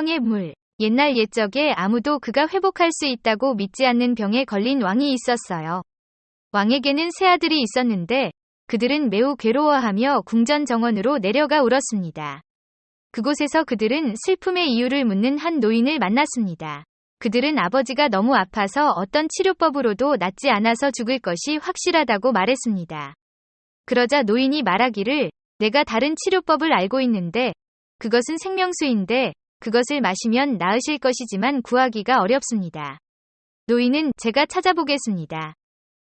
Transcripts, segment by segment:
세상의 물. 옛날 옛적에 아무도 그가 회복할 수 있다고 믿지 않는 병에 걸린 왕이 있었어요. 왕에게는 세 아들이 있었는데 그들은 매우 괴로워하며 궁전 정원으로 내려가 울었습니다. 그곳에서 그들은 슬픔의 이유를 묻는 한 노인을 만났습니다. 그들은 아버지가 너무 아파서 어떤 치료법으로도 낫지 않아서 죽을 것이 확실하다고 말했습니다. 그러자 노인이 말하기를, 내가 다른 치료법을 알고 있는데 그것은 생명수인데 그것을 마시면 나으실 것이지만 구하기가 어렵습니다. 노인은 제가 찾아보겠습니다.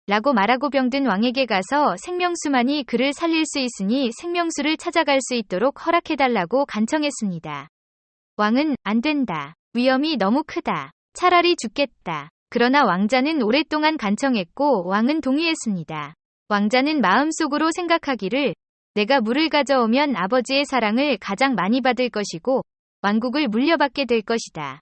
라고 말하고 병든 왕에게 가서 생명수만이 그를 살릴 수 있으니 생명수를 찾아갈 수 있도록 허락해달라고 간청했습니다. 왕은 안 된다. 위험이 너무 크다. 차라리 죽겠다. 그러나 왕자는 오랫동안 간청했고 왕은 동의했습니다. 왕자는 마음속으로 생각하기를, 내가 물을 가져오면 아버지의 사랑을 가장 많이 받을 것이고 왕국을 물려받게 될 것이다.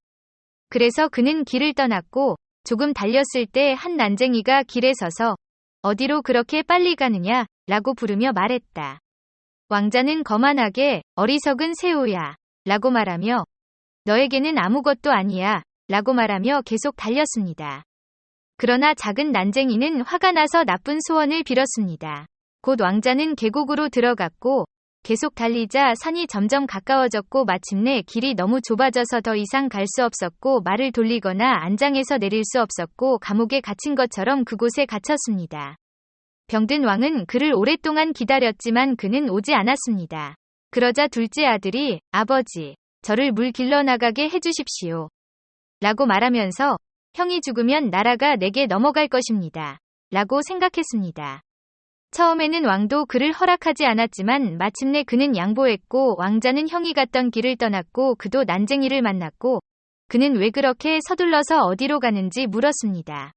그래서 그는 길을 떠났고 조금 달렸을 때 한 난쟁이가 길에 서서 어디로 그렇게 빨리 가느냐 라고 부르며 말했다. 왕자는 거만하게 어리석은 새우야 라고 말하며 너에게는 아무것도 아니야 라고 말하며 계속 달렸습니다. 그러나 작은 난쟁이는 화가 나서 나쁜 소원을 빌었습니다. 곧 왕자는 계곡으로 들어갔고 계속 달리자 산이 점점 가까워졌고 마침내 길이 너무 좁아져서 더 이상 갈 수 없었고 말을 돌리거나 안장에서 내릴 수 없었고 감옥에 갇힌 것처럼 그곳에 갇혔습니다. 병든 왕은 그를 오랫동안 기다렸지만 그는 오지 않았습니다. 그러자 둘째 아들이 아버지, 저를 물 길러 나가게 해주십시오. 라고 말하면서 형이 죽으면 나라가 내게 넘어갈 것입니다. 라고 생각했습니다. 처음에는 왕도 그를 허락하지 않았지만 마침내 그는 양보했고 왕자는 형이 갔던 길을 떠났고 그도 난쟁이를 만났고 그는 왜 그렇게 서둘러서 어디로 가는지 물었습니다.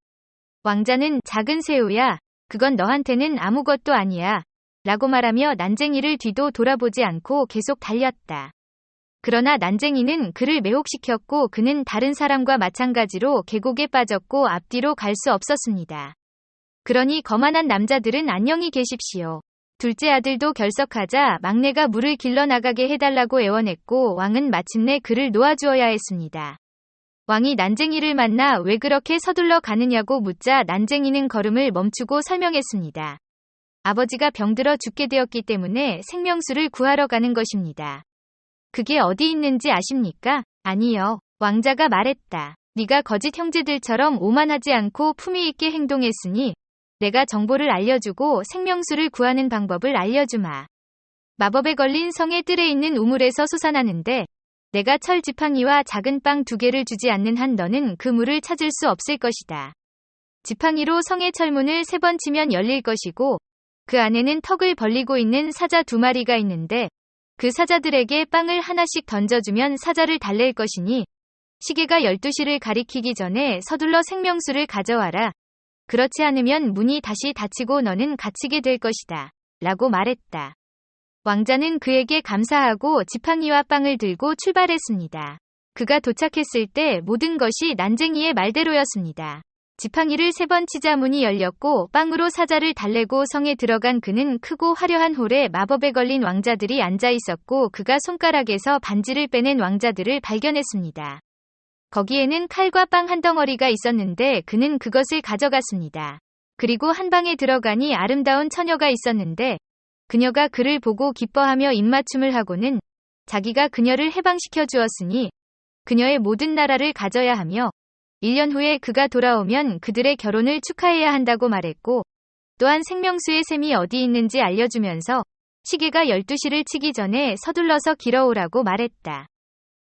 왕자는 작은 새우야, 그건 너한테는 아무것도 아니야 라고 말하며 난쟁이를 뒤도 돌아보지 않고 계속 달렸다. 그러나 난쟁이는 그를 매혹시켰고 그는 다른 사람과 마찬가지로 계곡에 빠졌고 앞뒤로 갈 수 없었습니다. 그러니 거만한 남자들은 안녕히 계십시오. 둘째 아들도 결석하자 막내가 물을 길러 나가게 해달라고 애원했고 왕은 마침내 그를 놓아주어야 했습니다. 왕이 난쟁이를 만나 왜 그렇게 서둘러 가느냐고 묻자 난쟁이는 걸음을 멈추고 설명했습니다. 아버지가 병들어 죽게 되었기 때문에 생명수를 구하러 가는 것입니다. 그게 어디 있는지 아십니까? 아니요. 왕자가 말했다. 네가 거짓 형제들처럼 오만하지 않고 품위 있게 행동했으니 내가 정보를 알려주고 생명수를 구하는 방법을 알려주마. 마법에 걸린 성의 뜰에 있는 우물에서 솟아나는데 내가 철 지팡이와 작은 빵 2개를 주지 않는 한 너는 그 물을 찾을 수 없을 것이다. 지팡이로 성의 철문을 3번 치면 열릴 것이고 그 안에는 턱을 벌리고 있는 사자 2마리가 있는데 그 사자들에게 빵을 하나씩 던져주면 사자를 달랠 것이니 시계가 12시를 가리키기 전에 서둘러 생명수를 가져와라. 그렇지 않으면 문이 다시 닫히고 너는 갇히게 될 것이다. 라고 말했다. 왕자는 그에게 감사하고 지팡이와 빵을 들고 출발했습니다. 그가 도착했을 때 모든 것이 난쟁이의 말대로였습니다. 지팡이를 3번 치자 문이 열렸고 빵으로 사자를 달래고 성에 들어간 그는 크고 화려한 홀에 마법에 걸린 왕자들이 앉아 있었고 그가 손가락에서 반지를 빼낸 왕자들을 발견했습니다. 거기에는 칼과 빵 한 덩어리가 있었는데 그는 그것을 가져갔습니다. 그리고 한 방에 들어가니 아름다운 처녀가 있었는데 그녀가 그를 보고 기뻐하며 입맞춤을 하고는 자기가 그녀를 해방시켜 주었으니 그녀의 모든 나라를 가져야 하며 1년 후에 그가 돌아오면 그들의 결혼을 축하해야 한다고 말했고 또한 생명수의 샘이 어디 있는지 알려주면서 시계가 12시를 치기 전에 서둘러서 길어오라고 말했다.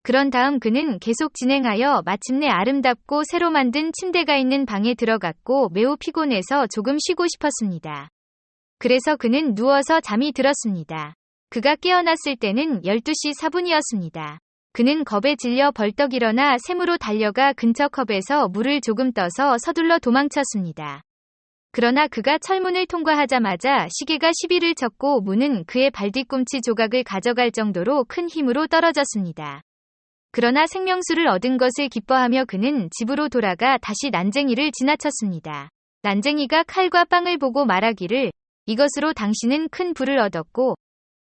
그런 다음 그는 계속 진행하여 마침내 아름답고 새로 만든 침대가 있는 방에 들어갔고 매우 피곤해서 조금 쉬고 싶었습니다. 그래서 그는 누워서 잠이 들었습니다. 그가 깨어났을 때는 12시 4분이었습니다. 그는 겁에 질려 벌떡 일어나 샘으로 달려가 근처 컵에서 물을 조금 떠서 서둘러 도망쳤습니다. 그러나 그가 철문을 통과하자마자 시계가 12를 쳤고 문은 그의 발뒤꿈치 조각을 가져갈 정도로 큰 힘으로 떨어졌습니다. 그러나 생명수를 얻은 것을 기뻐하며 그는 집으로 돌아가 다시 난쟁이를 지나쳤습니다. 난쟁이가 칼과 빵을 보고 말하기를 이것으로 당신은 큰 부를 얻었고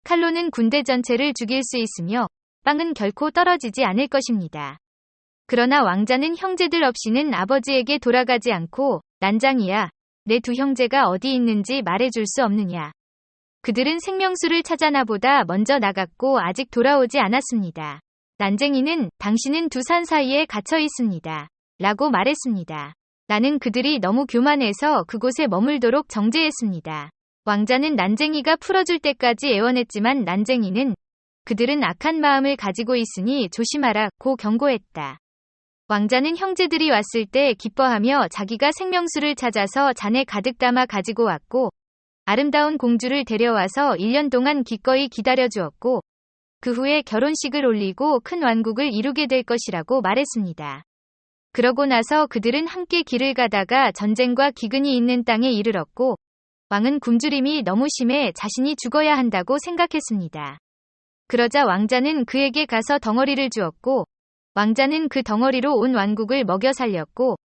칼로는 군대 전체를 죽일 수 있으며 빵은 결코 떨어지지 않을 것입니다. 그러나 왕자는 형제들 없이는 아버지에게 돌아가지 않고 난장이야, 내 두 형제가 어디 있는지 말해줄 수 없느냐. 그들은 생명수를 찾아나보다 먼저 나갔고 아직 돌아오지 않았습니다. 난쟁이는 당신은 두 산 사이에 갇혀 있습니다. 라고 말했습니다. 나는 그들이 너무 교만해서 그곳에 머물도록 정죄했습니다. 왕자는 난쟁이가 풀어줄 때까지 애원했지만 난쟁이는 그들은 악한 마음을 가지고 있으니 조심하라고 경고했다. 왕자는 형제들이 왔을 때 기뻐하며 자기가 생명수를 찾아서 잔에 가득 담아 가지고 왔고 아름다운 공주를 데려와서 1년 동안 기꺼이 기다려주었고 그 후에 결혼식을 올리고 큰 왕국을 이루게 될 것이라고 말했습니다. 그러고 나서 그들은 함께 길을 가다가 전쟁과 기근이 있는 땅에 이르렀고 왕은 굶주림이 너무 심해 자신이 죽어야 한다고 생각했습니다. 그러자 왕자는 그에게 가서 덩어리를 주었고 왕자는 그 덩어리로 온 왕국을 먹여 살렸고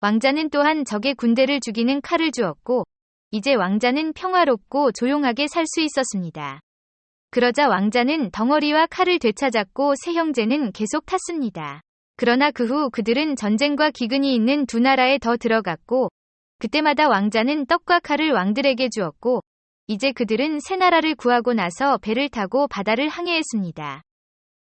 왕자는 또한 적의 군대를 죽이는 칼을 주었고 이제 왕자는 평화롭고 조용하게 살 수 있었습니다. 그러자 왕자는 덩어리와 칼을 되찾았고 세 형제는 계속 탔습니다. 그러나 그 후 그들은 전쟁과 기근이 있는 두 나라에 더 들어갔고 그때마다 왕자는 떡과 칼을 왕들에게 주었고 이제 그들은 새 나라를 구하고 나서 배를 타고 바다를 항해했습니다.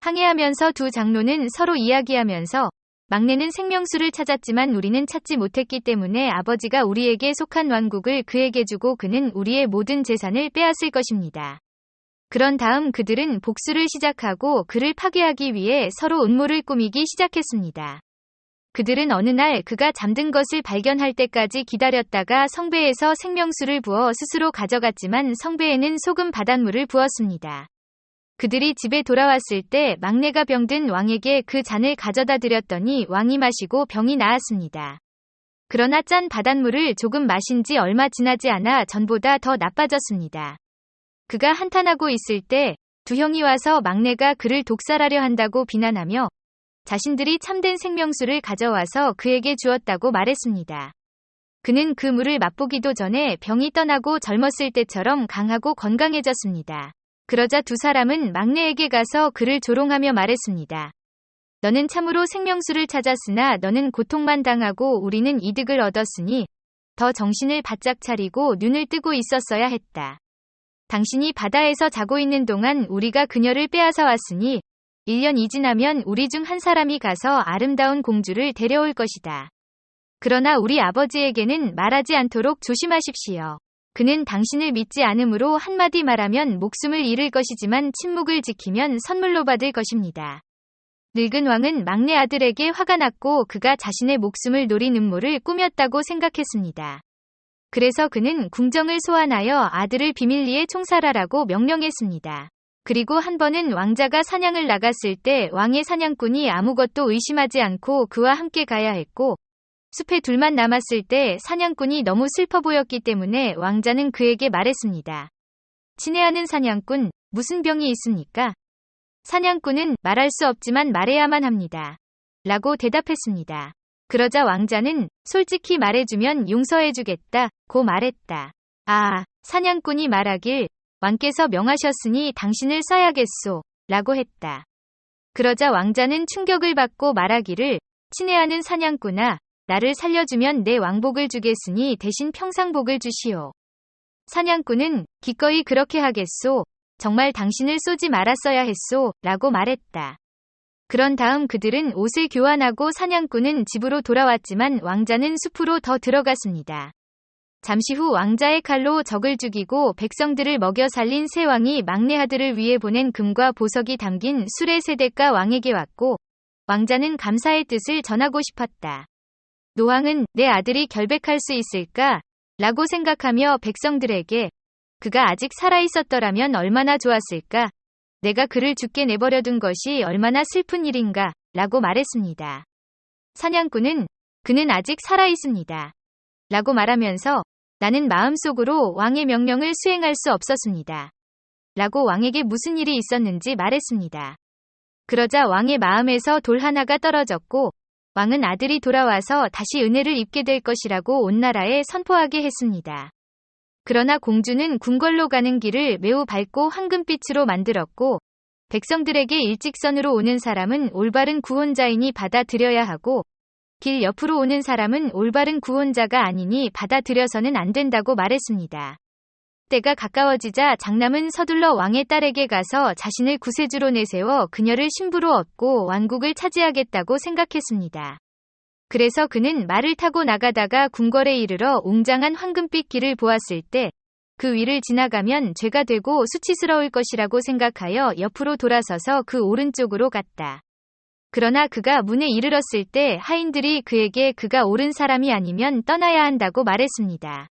항해하면서 두 장로는 서로 이야기하면서 막내는 생명수를 찾았지만 우리는 찾지 못했기 때문에 아버지가 우리에게 속한 왕국을 그에게 주고 그는 우리의 모든 재산을 빼앗을 것입니다. 그런 다음 그들은 복수를 시작하고 그를 파괴하기 위해 서로 음모를 꾸미기 시작했습니다. 그들은 어느 날 그가 잠든 것을 발견할 때까지 기다렸다가 성배에서 생명수를 부어 스스로 가져갔지만 성배에는 소금 바닷물을 부었습니다. 그들이 집에 돌아왔을 때 막내가 병든 왕에게 그 잔을 가져다 드렸더니 왕이 마시고 병이 나았습니다. 그러나 짠 바닷물을 조금 마신 지 얼마 지나지 않아 전보다 더 나빠졌습니다. 그가 한탄하고 있을 때 두 형이 와서 막내가 그를 독살하려 한다고 비난하며 자신들이 참된 생명수를 가져와서 그에게 주었다고 말했습니다. 그는 그 물을 맛보기도 전에 병이 떠나고 젊었을 때처럼 강하고 건강해졌습니다. 그러자 두 사람은 막내에게 가서 그를 조롱하며 말했습니다. 너는 참으로 생명수를 찾았으나 너는 고통만 당하고 우리는 이득을 얻었으니 더 정신을 바짝 차리고 눈을 뜨고 있었어야 했다. 당신이 바다에서 자고 있는 동안 우리가 그녀를 빼앗아 왔으니 1년이 지나면 우리 중 한 사람이 가서 아름다운 공주를 데려올 것이다. 그러나 우리 아버지에게는 말하지 않도록 조심하십시오. 그는 당신을 믿지 않으므로 한마디 말하면 목숨을 잃을 것이지만 침묵을 지키면 선물로 받을 것입니다. 늙은 왕은 막내 아들에게 화가 났고 그가 자신의 목숨을 노린 음모를 꾸몄다고 생각했습니다. 그래서 그는 궁정을 소환하여 아들을 비밀리에 총살하라고 명령했습니다. 그리고 한 번은 왕자가 사냥을 나갔을 때 왕의 사냥꾼이 아무것도 의심하지 않고 그와 함께 가야 했고 숲에 둘만 남았을 때 사냥꾼이 너무 슬퍼 보였기 때문에 왕자는 그에게 말했습니다. 친애하는 사냥꾼, 무슨 병이 있습니까? 사냥꾼은 말할 수 없지만 말해야만 합니다. 라고 대답했습니다. 그러자 왕자는 솔직히 말해주면 용서해주겠다고 말했다. 아, 사냥꾼이 말하길 왕께서 명하셨으니 당신을 쏴야겠소. 라고 했다. 그러자 왕자는 충격을 받고 말하기를 친애하는 사냥꾼아, 나를 살려주면 내 왕복을 주겠으니 대신 평상복을 주시오. 사냥꾼은 기꺼이 그렇게 하겠소. 정말 당신을 쏘지 말았어야 했소. 라고 말했다. 그런 다음 그들은 옷을 교환하고 사냥꾼은 집으로 돌아왔지만 왕자는 숲으로 더 들어갔습니다. 잠시 후 왕자의 칼로 적을 죽이고 백성들을 먹여 살린 세 왕이 막내 아들을 위해 보낸 금과 보석이 담긴 수레 세대가 왕에게 왔고 왕자는 감사의 뜻을 전하고 싶었다. 노왕은 내 아들이 결백할 수 있을까? 라고 생각하며 백성들에게 그가 아직 살아있었더라면 얼마나 좋았을까? 내가 그를 죽게 내버려둔 것이 얼마나 슬픈 일인가? 라고 말했습니다. 사냥꾼은 그는 아직 살아있습니다. 라고 말하면서 나는 마음속으로 왕의 명령을 수행할 수 없었습니다. 라고 왕에게 무슨 일이 있었는지 말했습니다. 그러자 왕의 마음에서 돌 하나가 떨어졌고 왕은 아들이 돌아와서 다시 은혜를 입게 될 것이라고 온 나라에 선포하게 했습니다. 그러나 공주는 궁궐로 가는 길을 매우 밝고 황금빛으로 만들었고 백성들에게 일직선으로 오는 사람은 올바른 구원자이니 받아들여야 하고 길 옆으로 오는 사람은 올바른 구원자가 아니니 받아들여서는 안 된다고 말했습니다. 때가 가까워지자 장남은 서둘러 왕의 딸에게 가서 자신을 구세주로 내세워 그녀를 신부로 얻고 왕국을 차지하겠다고 생각했습니다. 그래서 그는 말을 타고 나가다가 궁궐에 이르러 웅장한 황금빛 길을 보았을 때 그 위를 지나가면 죄가 되고 수치스러울 것이라고 생각하여 옆으로 돌아서서 그 오른쪽으로 갔다. 그러나 그가 문에 이르렀을 때 하인들이 그에게 그가 옳은 사람이 아니면 떠나야 한다고 말했습니다.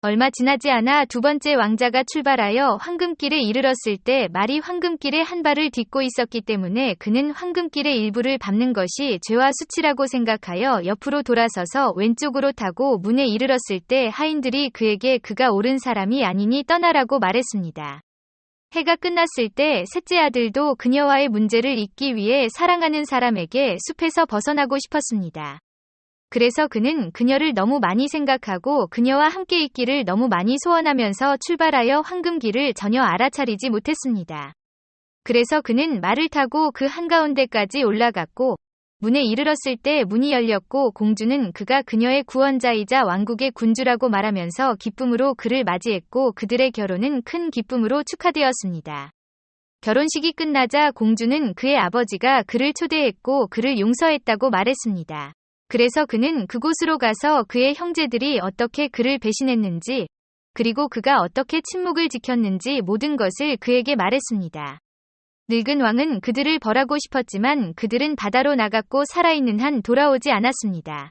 얼마 지나지 않아 두 번째 왕자가 출발하여 황금길에 이르렀을 때 말이 황금길에 한 발을 딛고 있었기 때문에 그는 황금길의 일부를 밟는 것이 죄와 수치라고 생각하여 옆으로 돌아서서 왼쪽으로 타고 문에 이르렀을 때 하인들이 그에게 그가 옳은 사람이 아니니 떠나라고 말했습니다. 해가 끝났을 때 셋째 아들도 그녀와의 문제를 잊기 위해 사랑하는 사람에게 숲에서 벗어나고 싶었습니다. 그래서 그는 그녀를 너무 많이 생각하고 그녀와 함께 있기를 너무 많이 소원하면서 출발하여 황금길을 전혀 알아차리지 못했습니다. 그래서 그는 말을 타고 그 한가운데까지 올라갔고 문에 이르렀을 때 문이 열렸고 공주는 그가 그녀의 구원자이자 왕국의 군주라고 말하면서 기쁨으로 그를 맞이했고 그들의 결혼은 큰 기쁨으로 축하되었습니다. 결혼식이 끝나자 공주는 그의 아버지가 그를 초대했고 그를 용서했다고 말했습니다. 그래서 그는 그곳으로 가서 그의 형제들이 어떻게 그를 배신했는지, 그리고 그가 어떻게 침묵을 지켰는지 모든 것을 그에게 말했습니다. 늙은 왕은 그들을 벌하고 싶었지만 그들은 바다로 나갔고 살아있는 한 돌아오지 않았습니다.